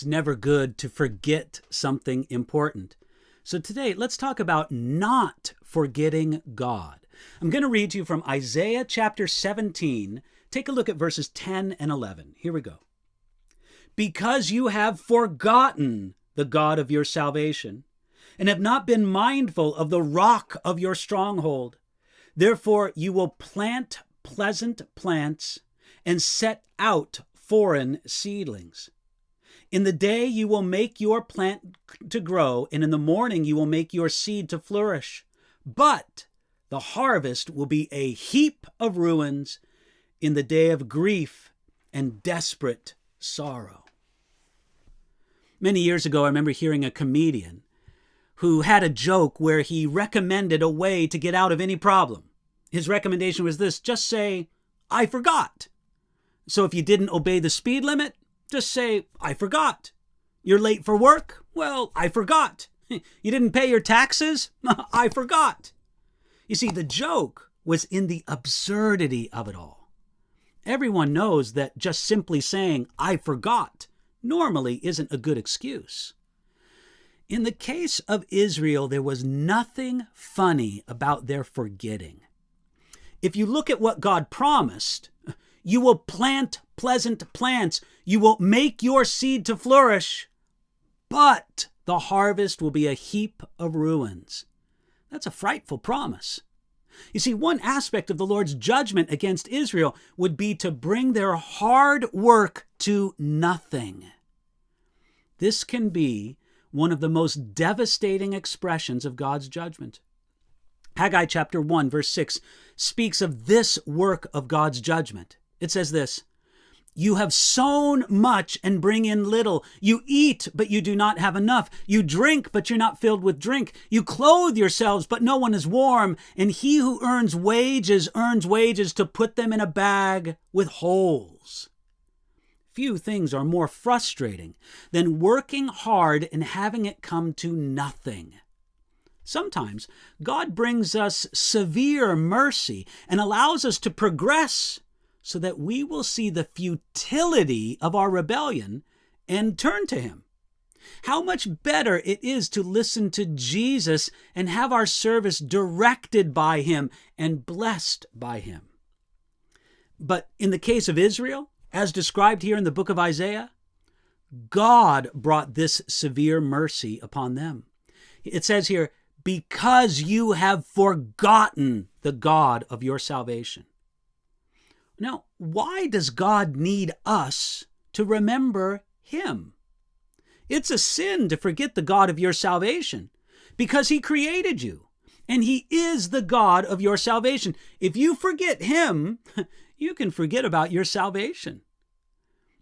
It's never good to forget something important. So today, let's talk about not forgetting God. I'm going to read to you from Isaiah chapter 17. Take a look at verses 10 and 11. Here we go. Because you have forgotten the God of your salvation, and have not been mindful of the rock of your stronghold, therefore you will plant pleasant plants and set out foreign seedlings. In the day you will make your plant to grow, and in the morning you will make your seed to flourish. But the harvest will be a heap of ruins in the day of grief and desperate sorrow. Many years ago, I remember hearing a comedian who had a joke where he recommended a way to get out of any problem. His recommendation was this: just say, "I forgot." So if you didn't obey the speed limit, just say, "I forgot." You're late for work? Well, I forgot. You didn't pay your taxes? I forgot. You see, the joke was in the absurdity of it all. Everyone knows that just simply saying, "I forgot," normally isn't a good excuse. In the case of Israel, there was nothing funny about their forgetting. If you look at what God promised, you will plant pleasant plants, you will make your seed to flourish, but the harvest will be a heap of ruins. That's a frightful promise. You see, one aspect of the Lord's judgment against Israel would be to bring their hard work to nothing. This can be one of the most devastating expressions of God's judgment. Haggai chapter 1, verse 6 speaks of this work of God's judgment. It says this: "You have sown much and bring in little. You eat, but you do not have enough. You drink, but you're not filled with drink. You clothe yourselves, but no one is warm. And he who earns wages to put them in a bag with holes." Few things are more frustrating than working hard and having it come to nothing. Sometimes God brings us severe mercy and allows us to progress so that we will see the futility of our rebellion and turn to Him. How much better it is to listen to Jesus and have our service directed by Him and blessed by Him. But in the case of Israel, as described here in the book of Isaiah, God brought this severe mercy upon them. It says here, "Because you have forgotten the God of your salvation." Now, why does God need us to remember Him? It's a sin to forget the God of your salvation because He created you and He is the God of your salvation. If you forget Him, you can forget about your salvation.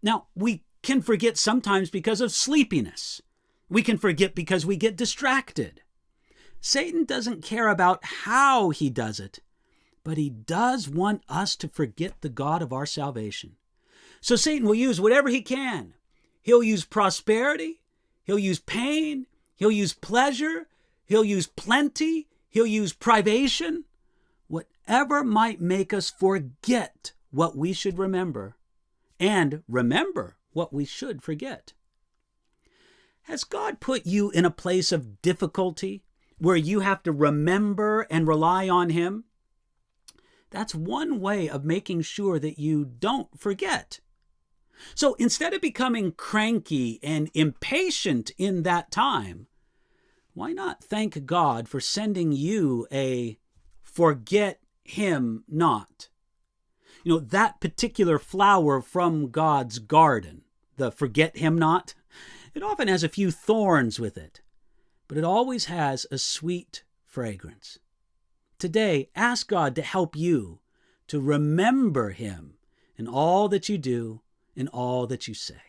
Now, we can forget sometimes because of sleepiness. We can forget because we get distracted. Satan doesn't care about how he does it, but he does want us to forget the God of our salvation. So Satan will use whatever he can. He'll use prosperity. He'll use pain. He'll use pleasure. He'll use plenty. He'll use privation. Whatever might make us forget what we should remember and remember what we should forget. Has God put you in a place of difficulty where you have to remember and rely on Him? That's one way of making sure that you don't forget. So instead of becoming cranky and impatient in that time, why not thank God for sending you a forget Him not? You know, that particular flower from God's garden, the forget Him not, it often has a few thorns with it, but it always has a sweet fragrance. Today, ask God to help you to remember Him in all that you do, in all that you say.